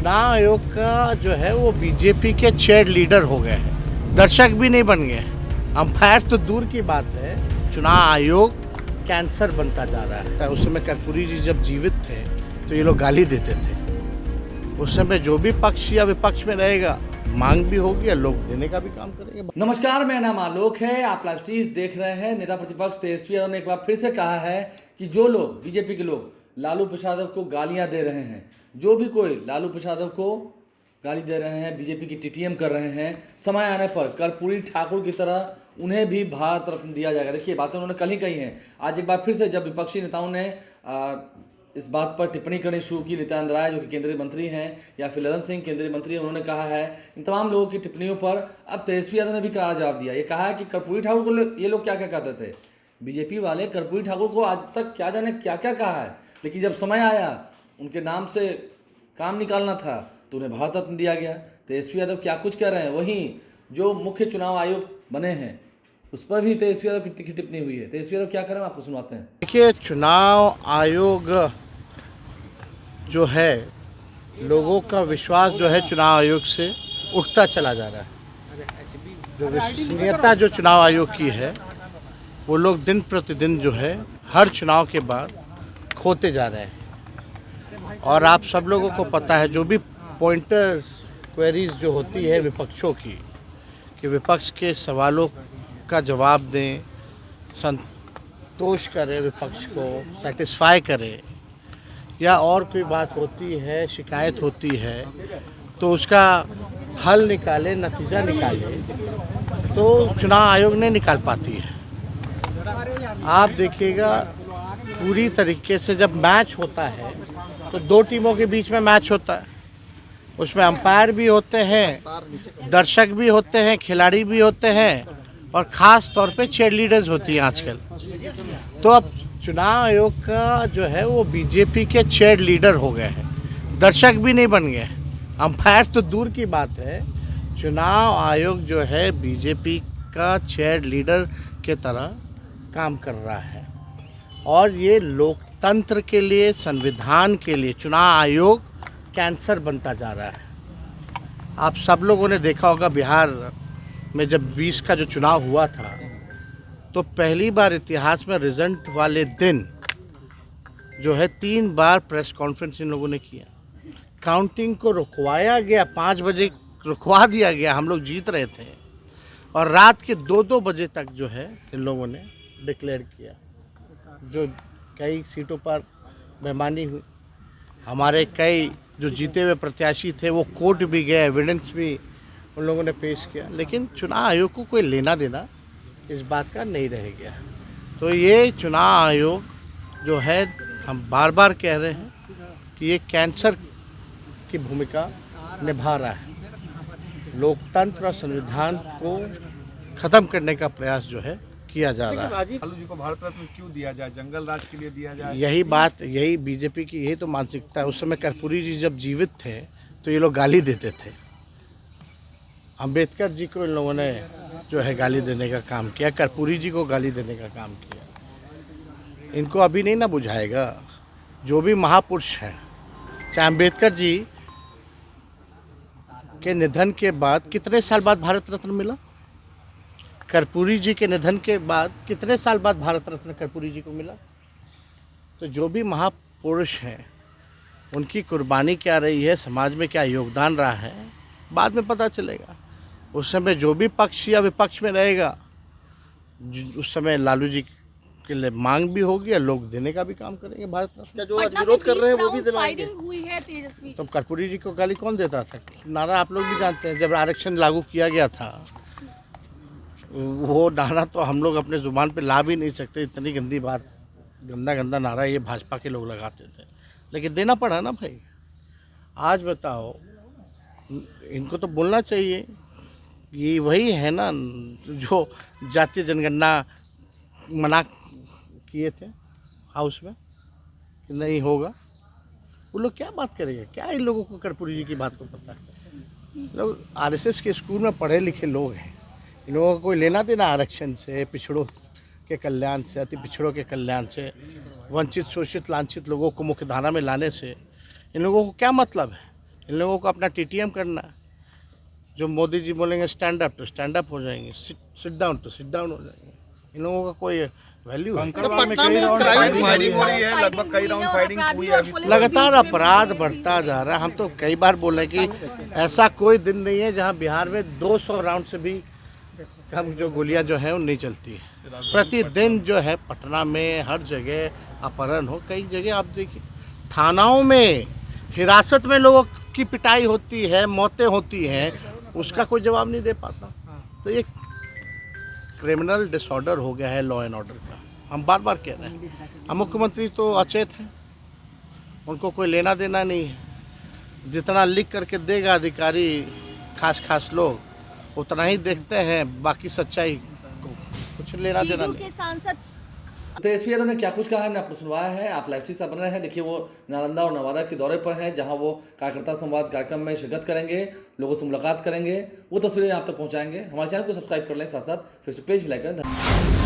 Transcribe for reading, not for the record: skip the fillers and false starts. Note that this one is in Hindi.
चुनाव आयोग का जो है वो बीजेपी के चेयर लीडर हो गए हैं, दर्शक भी नहीं बन गए। अंपायर तो दूर की बात है, चुनाव आयोग कैंसर बनता जा रहा है। उस समय कर्पूरी जी जब जीवित थे तो ये लोग गाली देते थे। उस समय जो भी पक्ष या विपक्ष में रहेगा, मांग भी होगी और लोग देने का भी काम करेंगे। नमस्कार, मेरा नाम आलोक है। आप लाइव स्ट्रीम देख रहे हैं। नेता प्रतिपक्ष तेजस्वी यादव ने एक बार फिर से कहा है कि जो लोग बीजेपी के लोग लालू प्रसाद को गालियां दे रहे हैं, जो भी कोई लालू प्रसाद को गाली दे रहे हैं, बीजेपी की टीटीएम कर रहे हैं, समय आने पर कर्पूरी ठाकुर की तरह उन्हें भी भारत रत्न दिया जाएगा। देखिए, बातें उन्होंने कल ही कही हैं। आज एक बार फिर से जब विपक्षी नेताओं ने इस बात पर टिप्पणी करनी शुरू की, नित्यानंद राय जो कि केंद्रीय मंत्री हैं या फिर ललन सिंह केंद्रीय मंत्री हैं, उन्होंने कहा है इन तमाम लोगों की टिप्पणियों पर अब तेजस्वी यादव ने भी करारा जवाब दिया। ये कहा है कि कर्पूरी ठाकुर को ये लोग क्या क्या कहते थे, बीजेपी वाले कर्पूरी ठाकुर को आज तक क्या जाने क्या क्या कहा है, लेकिन जब समय आया उनके नाम से काम निकालना था तो उन्हें भारत रत्न दिया गया। तेजस्वी यादव क्या कुछ कह रहे हैं। वहीं जो मुख्य चुनाव आयोग बने हैं उस पर भी तेजस्वी यादव की टिप्पणी हुई है। तेजस्वी यादव क्या कह रहे हैं आपको सुनाते हैं। देखिए, चुनाव आयोग जो है, लोगों का विश्वास जो है चुनाव आयोग से उठता चला जा रहा है। जो विश्वसनीयता जो चुनाव आयोग की है वो लोग दिन प्रतिदिन जो है हर चुनाव के बाद खोते जा रहे हैं। और आप सब लोगों को पता है, जो भी पॉइंटर्स क्वेरीज जो होती है विपक्षों की, कि विपक्ष के सवालों का जवाब दें, संतोष करें, विपक्ष को सेटिस्फाई करें, या और कोई बात होती है, शिकायत होती है तो उसका हल निकाले, नतीजा निकाले, तो चुनाव आयोग नहीं निकाल पाती है। आप देखिएगा, पूरी तरीके से जब मैच होता है तो दो टीमों के बीच में मैच होता है, उसमें अंपायर भी होते हैं, दर्शक भी होते हैं, खिलाड़ी भी होते हैं, और ख़ास तौर पे चीयर लीडर्स होती हैं आजकल। तो अब चुनाव आयोग का जो है वो बीजेपी के चेयर लीडर हो गए हैं, दर्शक भी नहीं बन गए। अंपायर तो दूर की बात है, चुनाव आयोग जो है बीजेपी का चेयर लीडर के तरह काम कर रहा है। और ये लोकतंत्र के लिए, संविधान के लिए चुनाव आयोग कैंसर बनता जा रहा है। आप सब लोगों ने देखा होगा, बिहार में जब 20 का जो चुनाव हुआ था तो पहली बार इतिहास में रिजल्ट वाले दिन जो है 3 बार प्रेस कॉन्फ्रेंस इन लोगों ने किया। काउंटिंग को रुकवाया गया, 5 बजे रुकवा दिया गया, हम लोग जीत रहे थे, और रात के 2-2 बजे तक जो है इन लोगों ने डिक्लेयर किया। जो कई सीटों पर बेईमानी हुई, हमारे कई जो जीते हुए प्रत्याशी थे वो कोर्ट भी गए, एविडेंस भी उन लोगों ने पेश किया, लेकिन चुनाव आयोग को कोई लेना देना इस बात का नहीं रह गया। तो ये चुनाव आयोग जो है, हम बार बार कह रहे हैं कि ये कैंसर की भूमिका निभा रहा है। लोकतंत्र और संविधान को ख़त्म करने का प्रयास जो है किया जा रहा है। लालू जी को भारत रत्न क्यों दिया जाए, जंगल राज के लिए दिया जाए? यही बात, यही बीजेपी की यही तो मानसिकता है। उस समय कर्पूरी जी जब जीवित थे तो ये लोग गाली देते थे। अंबेडकर जी को इन लोगों ने जो है गाली देने का काम किया, कर्पूरी जी को गाली देने का काम किया। इनको अभी नहीं ना बुझाएगा। जो भी महापुरुष हैं, चाहे अंबेडकर जी के निधन के बाद कितने साल बाद भारत रत्न मिला, कर्पूरी जी के निधन के बाद कितने साल बाद भारत रत्न कर्पूरी जी को मिला। तो जो भी महापुरुष हैं उनकी कुर्बानी क्या रही है, समाज में क्या योगदान रहा है, बाद में पता चलेगा। उस समय जो भी पक्ष या विपक्ष में रहेगा, उस समय लालू जी के लिए मांग भी होगी और लोग देने का भी काम करेंगे भारत रत्न। क्या जो विरोध कर रहे हैं वो भी दिलाएंगे? हुई है तेजस्वी। तो कर्पूरी जी को गाली कौन देता था? नारा आप लोग भी जानते हैं, जब आरक्षण लागू किया गया था वो नारा तो हम लोग अपने ज़ुबान पे ला भी नहीं सकते। इतनी गंदी बात, गंदा नारा ये भाजपा के लोग लगाते थे, लेकिन देना पड़ा ना भाई। आज बताओ, इनको तो बोलना चाहिए। ये वही है ना जो जातीय जनगणना मना किए थे हाउस में कि नहीं होगा। वो लोग क्या बात करेंगे? क्या इन लोगों को कर्पूरी जी की बात को पता है? लोग आरएसएस के स्कूल में पढ़े लिखे लोग हैं, इन लोगों को कोई लेना देना आरक्षण से, पिछड़ों के कल्याण से, अति पिछड़ों के कल्याण से, वंचित शोषित लांछित लोगों को मुख्य धारा में लाने से इन लोगों को क्या मतलब है? इन लोगों को अपना टीटीएम करना है। जो मोदी जी बोलेंगे स्टैंड अप तो स्टैंड अप हो जाएंगे, सिट डाउन तो सिट डाउन हो जाएंगे। इन लोगों का कोई वैल्यू है? कंकड़बाग में कई राउंड फायरिंग हो रही है, लगभग कई राउंड फायरिंग हुई है अभी। लगातार अपराध बढ़ता जा रहा है। हम तो कई बार बोले कि ऐसा कोई दिन नहीं है जहां बिहार में 200 राउंड से भी कम जो गोलियां जो है वो नहीं चलती है। प्रतिदिन जो है पटना में हर जगह अपहरण हो, कई जगह आप देखिए थानाओं में हिरासत में लोगों की पिटाई होती है, मौतें होती हैं, उसका कोई जवाब नहीं दे पाता। तो ये क्रिमिनल डिसऑर्डर हो गया है लॉ एंड ऑर्डर का। हम बार बार कह रहे हैं। हम मुख्यमंत्री तो अचेत हैं, उनको कोई लेना देना नहीं है। जितना लिख करके देगा अधिकारी खास लोग उतना ही देखते हैं, बाकी सच्चाई को कुछ लेना देना जीडू नहीं। के सांसद तेजस्वी यादव ने क्या कुछ कहा हमने आपको सुनवाया है। आप लाइव से बन रहे हैं। देखिए वो नालंदा और नवादा के दौरे पर हैं, जहां वो कार्यकर्ता संवाद कार्यक्रम में शिरकत करेंगे, लोगों से मुलाकात करेंगे। वो तस्वीरें आप तक पहुंचाएंगे। हमारे चैनल को सब्सक्राइब कर लें, साथ साथ फेसबुक पेज भी लाइक करें।